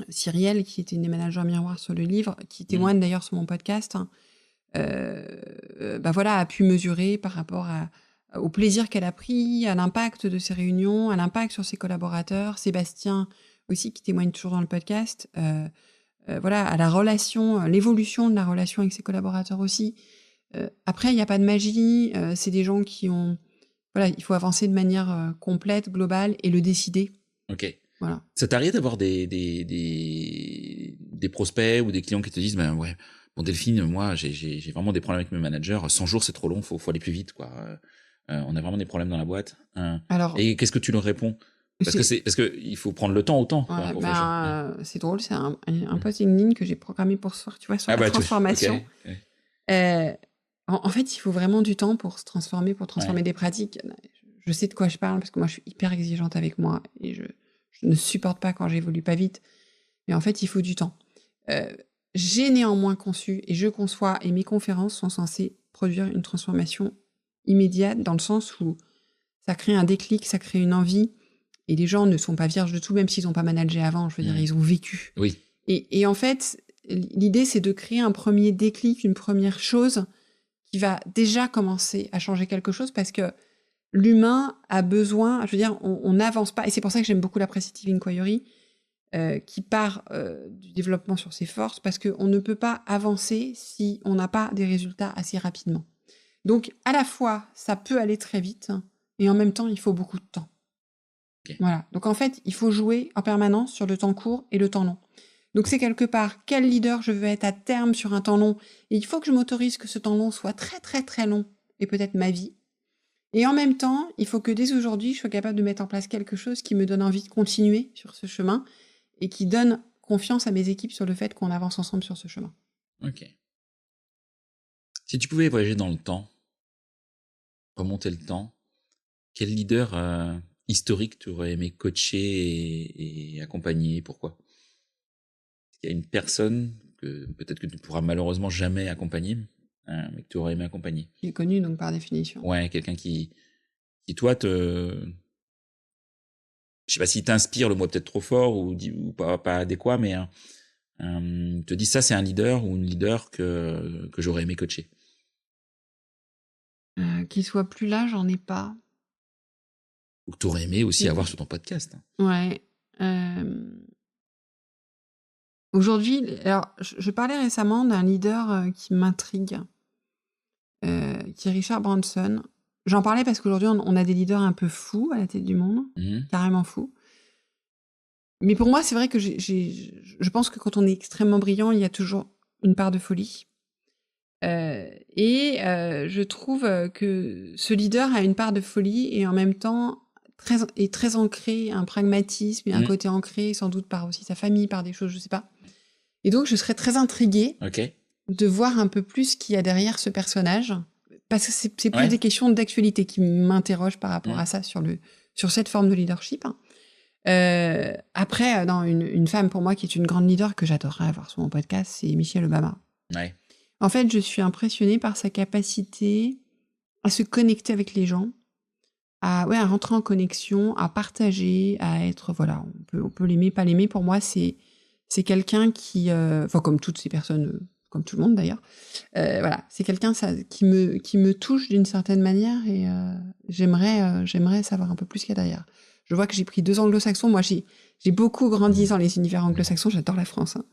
Cyrielle, qui était une des managers miroirs sur le livre, qui témoigne d'ailleurs sur mon podcast, bah voilà, a pu mesurer par rapport au plaisir qu'elle a pris, à l'impact de ses réunions, à l'impact sur ses collaborateurs. Sébastien aussi, qui témoigne toujours dans le podcast, voilà, à la relation, l'évolution de la relation avec ses collaborateurs aussi. Après, il n'y a pas de magie, c'est des gens qui ont... Voilà, il faut avancer de manière complète, globale, et le décider. Ok. Voilà. Ça t'arrive d'avoir des prospects ou des clients qui te disent, ben ouais, bon Delphine, moi j'ai vraiment des problèmes avec mes managers. 100 jours c'est trop long, faut aller plus vite, quoi. On a vraiment des problèmes dans la boîte. Alors, et qu'est-ce que tu leur réponds? Parce que il faut prendre le temps autant. Ouais, c'est drôle, c'est un post LinkedIn que j'ai programmé pour ce soir, tu vois, sur la transformation. Okay. En fait, il faut vraiment du temps pour se transformer, pour transformer des pratiques. Je sais de quoi je parle parce que moi, je suis hyper exigeante avec moi et je ne supporte pas quand j'évolue pas vite. Mais en fait, il faut du temps. J'ai néanmoins conçu et je conçois, et mes conférences sont censées produire une transformation immédiate dans le sens où ça crée un déclic, ça crée une envie. Et les gens ne sont pas vierges de tout, même s'ils n'ont pas managé avant. Je veux dire, ils ont vécu. Oui. Et en fait, l'idée, c'est de créer un premier déclic, une première chose qui va déjà commencer à changer quelque chose parce que l'humain a besoin, je veux dire, on n'avance pas. Et c'est pour ça que j'aime beaucoup la Perceptive Inquiry, qui part du développement sur ses forces, parce qu'on ne peut pas avancer si on n'a pas des résultats assez rapidement. Donc, à la fois, ça peut aller très vite, et en même temps, il faut beaucoup de temps. Okay. Voilà. Donc, en fait, il faut jouer en permanence sur le temps court et le temps long. Donc, c'est quelque part, quel leader je veux être à terme sur un temps long. Et il faut que je m'autorise que ce temps long soit très, très, très long, et peut-être ma vie. Et en même temps, il faut que dès aujourd'hui, je sois capable de mettre en place quelque chose qui me donne envie de continuer sur ce chemin et qui donne confiance à mes équipes sur le fait qu'on avance ensemble sur ce chemin. Ok. Si tu pouvais voyager dans le temps, remonter le temps, quel leader historique tu aurais aimé coacher et accompagner? Pourquoi? Est-ce qu'il y a une personne que peut-être que tu ne pourras malheureusement jamais accompagner, mais que tu aurais aimé accompagner? Qui est connu, donc par définition. Ouais, quelqu'un qui toi, je sais pas s'il t'inspire, le mot peut-être trop fort ou pas adéquat, mais te dis ça, c'est un leader ou une leader que j'aurais aimé coacher? Qu'il soit plus là, j'en ai pas. Ou que tu aurais aimé aussi Mmh. avoir sur ton podcast? Ouais. Aujourd'hui, alors je parlais récemment d'un leader, qui m'intrigue, qui est Richard Branson. J'en parlais parce qu'aujourd'hui on a des leaders un peu fous à la tête du monde, Mmh. carrément fous. Mais pour moi, c'est vrai que je pense que quand on est extrêmement brillant, il y a toujours une part de folie. Je trouve, que ce leader a une part de folie et en même temps très ancré, un pragmatisme et un Mmh. côté ancré, sans doute par aussi sa famille, par des choses, je sais pas. Et donc je serais très intriguée OK. de voir un peu plus ce qu'il y a derrière ce personnage, parce que c'est plus Ouais. des questions d'actualité qui m'interrogent par rapport à ça, sur cette forme de leadership. Après, non, une femme pour moi qui est une grande leader que j'adorerais avoir sur mon podcast, c'est Michelle Obama. Ouais. En fait, je suis impressionnée par sa capacité à se connecter avec les gens, à rentrer en connexion, à partager, à être, voilà, on peut l'aimer, pas l'aimer. Pour moi, c'est quelqu'un qui, enfin, comme toutes ces personnes, comme tout le monde d'ailleurs, voilà, c'est quelqu'un qui me touche d'une certaine manière et j'aimerais savoir un peu plus qu'il y a derrière. Je vois que j'ai pris 2 anglo-saxons. Moi, j'ai beaucoup grandi dans les univers anglo-saxons. J'adore la France, hein.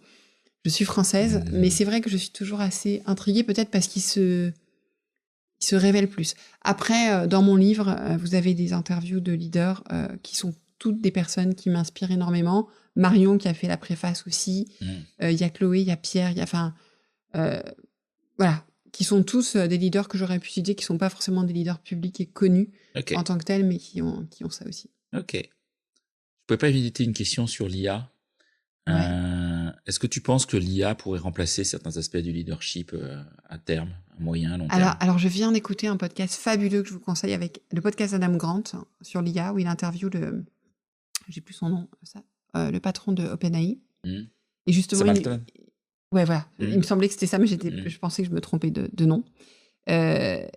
Je suis française, mais c'est vrai que je suis toujours assez intriguée, peut-être parce qu'il se révèle plus. Après, dans mon livre, vous avez des interviews de leaders qui sont toutes des personnes qui m'inspirent énormément. Marion qui a fait la préface aussi. Il y a Chloé, il y a Pierre, il y a, enfin, voilà, qui sont tous des leaders que j'aurais pu citer, qui sont pas forcément des leaders publics et connus OK. en tant que tels, mais qui ont ça aussi. OK. Je pouvais pas éviter une question sur l'IA. Ouais. Est-ce que tu penses que l'IA pourrait remplacer certains aspects du leadership à terme, à moyen, à long terme? Alors, je viens d'écouter un podcast fabuleux que je vous conseille, avec le podcast d'Adam Grant sur l'IA, où il interviewe j'ai plus son nom, le patron de OpenAI. Mmh. Et justement, Sam Altman? ouais, voilà, Mmh. il me semblait que c'était ça, mais Mmh. je pensais que je me trompais de nom. Et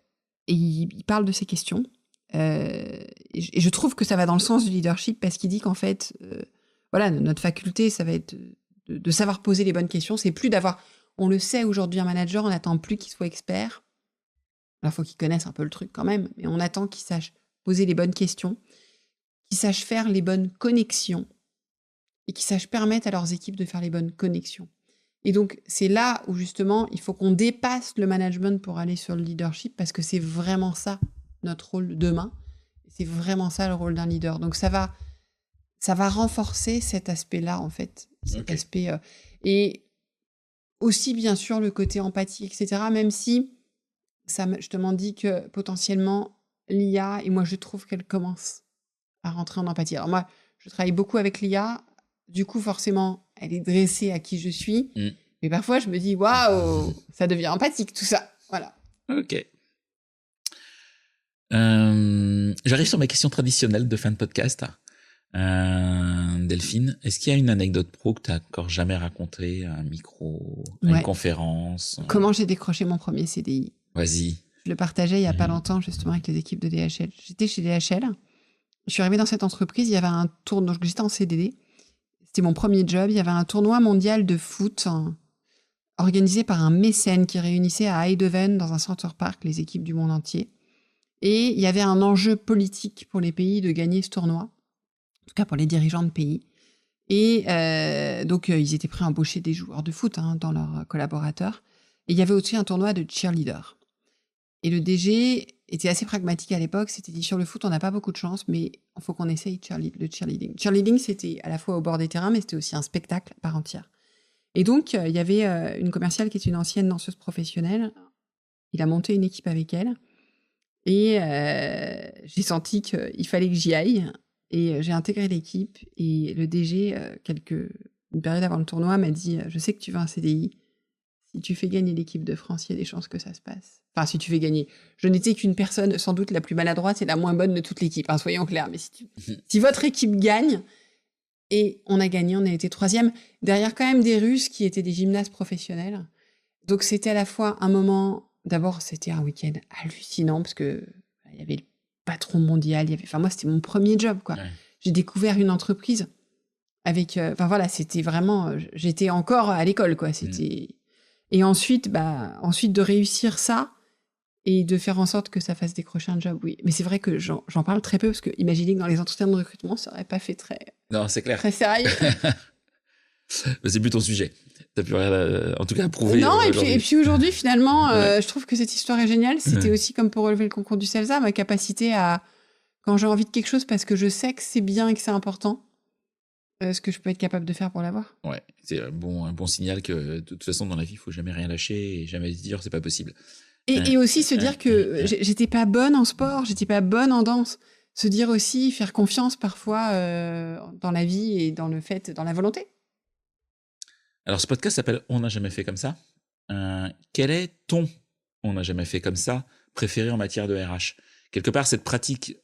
il parle de ces questions. Et je trouve que ça va dans le sens du leadership, parce qu'il dit qu'en fait, voilà, notre faculté, ça va être de savoir poser les bonnes questions. C'est plus d'avoir, on le sait aujourd'hui, un manager, on n'attend plus qu'il soit expert. Alors, il faut qu'il connaisse un peu le truc quand même, mais on attend qu'il sache poser les bonnes questions, qu'il sache faire les bonnes connexions et qu'ils sachent permettre à leurs équipes de faire les bonnes connexions. Et donc, c'est là où justement, il faut qu'on dépasse le management pour aller sur le leadership, parce que c'est vraiment ça notre rôle demain. C'est vraiment ça le rôle d'un leader. Donc, ça va renforcer cet aspect-là, en fait. Cet aspect. Et aussi, bien sûr, le côté empathie, etc. Même si ça justement dit que potentiellement, l'IA, et moi, je trouve qu'elle commence à rentrer en empathie. Alors, moi, je travaille beaucoup avec l'IA. Du coup, forcément, elle est dressée à qui je suis. Mais parfois, je me dis, waouh, ça devient empathique, tout ça. Voilà. OK. J'arrive sur ma question traditionnelle de fin de podcast. Delphine, est-ce qu'il y a une anecdote pro que tu n'as encore jamais racontée à un micro, à une conférence? Comment j'ai décroché mon premier CDI? Vas-y. Je le partageais il n'y a pas longtemps, justement, avec les équipes de DHL. J'étais chez DHL. Je suis arrivée dans cette entreprise, il y avait un tournoi, donc j'étais en CDD. C'était mon premier job. Il y avait un tournoi mondial de foot organisé par un mécène qui réunissait à Eindhoven, dans un center park, les équipes du monde entier. Et il y avait un enjeu politique pour les pays de gagner ce tournoi, en tout cas pour les dirigeants de pays. Et donc, ils étaient prêts à embaucher des joueurs de foot dans leurs collaborateurs. Et il y avait aussi un tournoi de cheerleader. Et le DG était assez pragmatique à l'époque. C'était dit, sur le foot, on n'a pas beaucoup de chance, mais il faut qu'on essaye le cheerleading. Cheerleading, c'était à la fois au bord des terrains, mais c'était aussi un spectacle à part entière. Et donc, il y avait une commerciale qui est une ancienne danseuse professionnelle. Il a monté une équipe avec elle. Et j'ai senti qu'il fallait que j'y aille. Et j'ai intégré l'équipe. Et le DG, une période avant le tournoi, m'a dit, je sais que tu veux un CDI. Si tu fais gagner l'équipe de France, il y a des chances que ça se passe. Enfin, si tu fais gagner. Je n'étais qu'une personne, sans doute la plus maladroite et la moins bonne de toute l'équipe, soyons clairs. Mais si votre équipe gagne, et on a gagné, on a été 3e, derrière quand même des Russes qui étaient des gymnastes professionnels. Donc c'était à la fois un moment, d'abord c'était un week-end hallucinant, parce que il y avait le patron mondial, moi c'était mon premier job, quoi. Ouais. J'ai découvert une entreprise avec, enfin voilà, c'était vraiment, j'étais encore à l'école, quoi. Et ensuite, ensuite de réussir ça et de faire en sorte que ça fasse décrocher un job, oui. Mais c'est vrai que j'en parle très peu parce que imaginez que dans les entretiens de recrutement, ça aurait pas fait Non, c'est clair. très sérieux. C'est plus ton sujet. T'as plus rien, en tout cas, à prouver. Non, et puis aujourd'hui, finalement, Ouais. je trouve que cette histoire est géniale. C'était aussi comme pour relever le concours du CELSA, ma capacité à, quand j'ai envie de quelque chose parce que je sais que c'est bien et que c'est important, ce que je peux être capable de faire pour l'avoir. Ouais, c'est un bon signal que de toute façon dans la vie, il faut jamais rien lâcher et jamais se dire c'est pas possible. Et aussi se dire que j'étais pas bonne en sport, j'étais pas bonne en danse. Se dire aussi, faire confiance parfois dans la vie et dans le fait, dans la volonté. Alors ce podcast s'appelle On n'a jamais fait comme ça. Quel est ton On n'a jamais fait comme ça préféré en matière de RH? Quelque part, cette pratique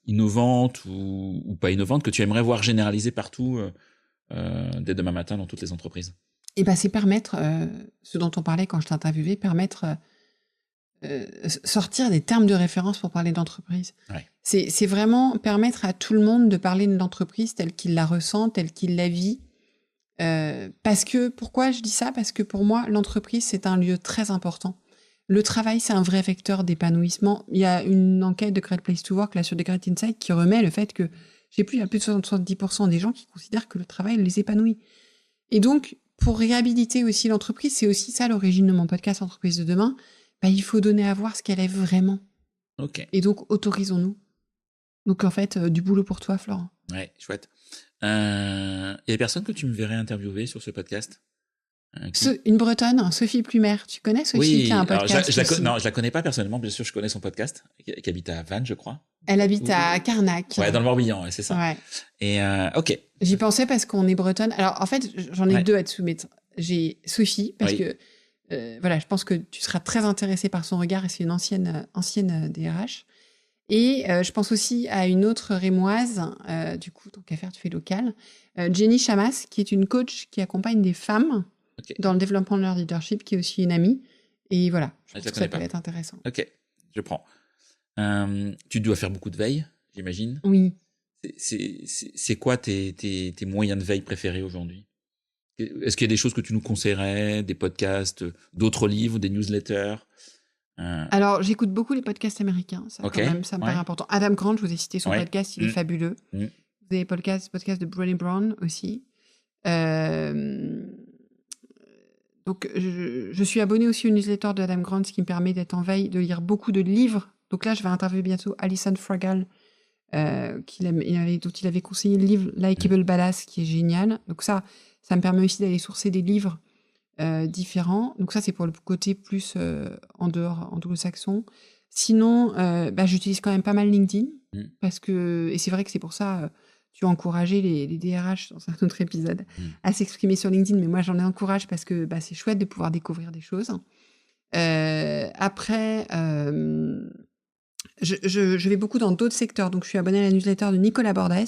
innovante ou pas innovante que tu aimerais voir généralisée partout dès demain matin dans toutes les entreprises? Et c'est permettre, ce dont on parlait quand je t'interviewais, permettre sortir des termes de référence pour parler d'entreprise. Ouais. C'est vraiment permettre à tout le monde de parler de l'entreprise telle qu'il la ressent, telle qu'il la vit. Parce que, pourquoi je dis ça? Parce que pour moi, l'entreprise, c'est un lieu très important. Le travail, c'est un vrai vecteur d'épanouissement. Il y a une enquête de Great Place to Work là, sur The Great Insight qui remet le fait que, il y a plus de 70% des gens qui considèrent que le travail les épanouit. Et donc, pour réhabiliter aussi l'entreprise, c'est aussi ça l'origine de mon podcast Entreprise de demain, il faut donner à voir ce qu'elle est vraiment. Ok. Et donc, autorisons-nous. Donc, en fait, du boulot pour toi, Florent. Ouais, chouette. Il y a des personnes que tu me verrais interviewer sur ce podcast? Une Bretonne, Sophie Plumer. Tu connais Sophie qui a un podcast? Non, je la connais pas personnellement. Bien sûr, je connais son podcast, qui habite à Vannes, je crois. Elle habite à Carnac. Ouais, dans le Morbihan, ouais, c'est ça. Ouais. Et ok. J'y pensais parce qu'on est bretonne. Alors, en fait, j'en ai deux à te soumettre. J'ai Sophie, parce que, je pense que tu seras très intéressée par son regard, et c'est une ancienne DRH. Et je pense aussi à une autre rémoise, du coup, tant qu'à faire, tu fais local, Jenny Chamas, qui est une coach qui accompagne des femmes dans le développement de leur leadership, qui est aussi une amie. Et voilà, je pense que ça peut être intéressant. Ok, je prends. Tu dois faire beaucoup de veille, j'imagine. Oui. C'est quoi tes moyens de veille préférés aujourd'hui? Est-ce qu'il y a des choses que tu nous conseillerais, des podcasts, d'autres livres, des newsletters? Alors, j'écoute beaucoup les podcasts américains, ça, quand même, ça me paraît important. Adam Grant, je vous ai cité son podcast, il est fabuleux. Vous avez le podcast de Brené Brown aussi. Donc, je suis abonnée aussi au newsletter de Adam Grant, ce qui me permet d'être en veille, de lire beaucoup de livres. Donc là, je vais interviewer bientôt Alison Fragall, dont il avait conseillé le livre Likeable Badass, qui est génial. Donc ça me permet aussi d'aller sourcer des livres différents. Donc ça, c'est pour le côté plus en dehors, anglo-saxon. Sinon, j'utilise quand même pas mal LinkedIn, parce que, et c'est vrai que c'est pour ça, tu as encouragé les DRH dans un autre épisode à s'exprimer sur LinkedIn, mais moi j'en ai encouragé parce que c'est chouette de pouvoir découvrir des choses. Après, je vais beaucoup dans d'autres secteurs, donc je suis abonnée à la newsletter de Nicolas Bordès,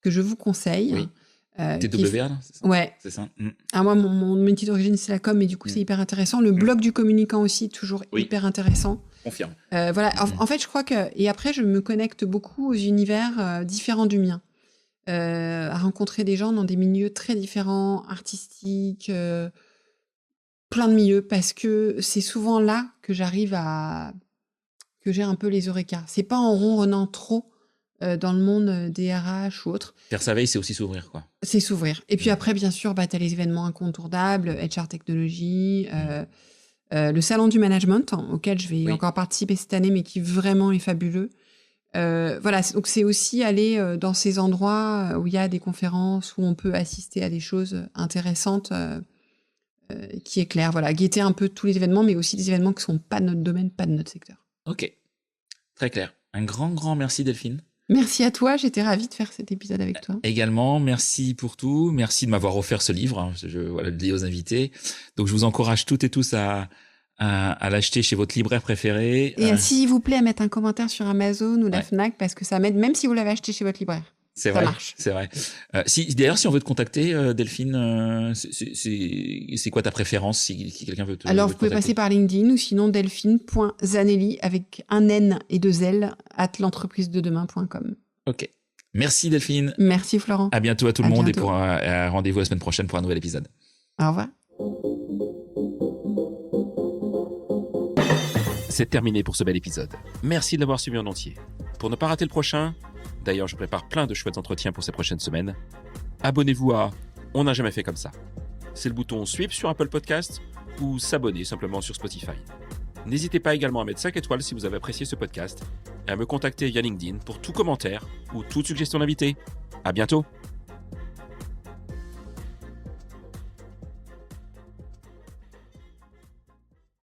que je vous conseille. Oui. TWR, c'est ça? Ouais. C'est ça. Moi, mon métier d'origine, c'est la com, mais du coup, c'est hyper intéressant. Le blog du communicant aussi, toujours hyper intéressant. Confirme. Voilà. En fait, je crois que... Et après, je me connecte beaucoup aux univers différents du mien. À rencontrer des gens dans des milieux très différents, artistiques, plein de milieux, parce que c'est souvent là que j'arrive que j'ai un peu les eureka. C'est pas en ronronnant trop dans le monde des RH ou autre. Faire sa veille, c'est aussi s'ouvrir, quoi. C'est s'ouvrir. Et puis après, bien sûr, t'as les événements incontournables, HR Technologie, le salon du management, auquel je vais encore participer cette année, mais qui vraiment est fabuleux. Voilà, donc c'est aussi aller dans ces endroits où il y a des conférences, où on peut assister à des choses intéressantes qui éclairent. Voilà, guetter un peu tous les événements, mais aussi des événements qui ne sont pas de notre domaine, pas de notre secteur. Ok, très clair. Un grand merci Delphine. Merci à toi, j'étais ravie de faire cet épisode avec toi. Également, merci pour tout. Merci de m'avoir offert ce livre. Je le dis aux invités. Donc, je vous encourage toutes et tous à l'acheter chez votre libraire préféré. Et s'il vous plaît, à mettre un commentaire sur Amazon ou la Fnac, parce que ça m'aide, même si vous l'avez acheté chez votre libraire. C'est vrai, marche. C'est vrai. D'ailleurs, si on veut te contacter, Delphine, c'est quoi ta préférence si quelqu'un veut te Alors, vous pouvez passer par LinkedIn ou sinon delphine.zanelli avec un N et deux L @l'entreprisededemain.com. Ok. Merci Delphine. Merci Florent. À bientôt à tout le À monde bientôt. et pour un rendez-vous la semaine prochaine pour un nouvel épisode. Au revoir. C'est terminé pour ce bel épisode. Merci de l'avoir suivi en entier. Pour ne pas rater le prochain, d'ailleurs je prépare plein de chouettes entretiens pour ces prochaines semaines, abonnez-vous à On n'a jamais fait comme ça. C'est le bouton Suivre sur Apple Podcast ou s'abonner simplement sur Spotify. N'hésitez pas également à mettre 5 étoiles si vous avez apprécié ce podcast et à me contacter via LinkedIn pour tout commentaire ou toute suggestion d'invité. À bientôt!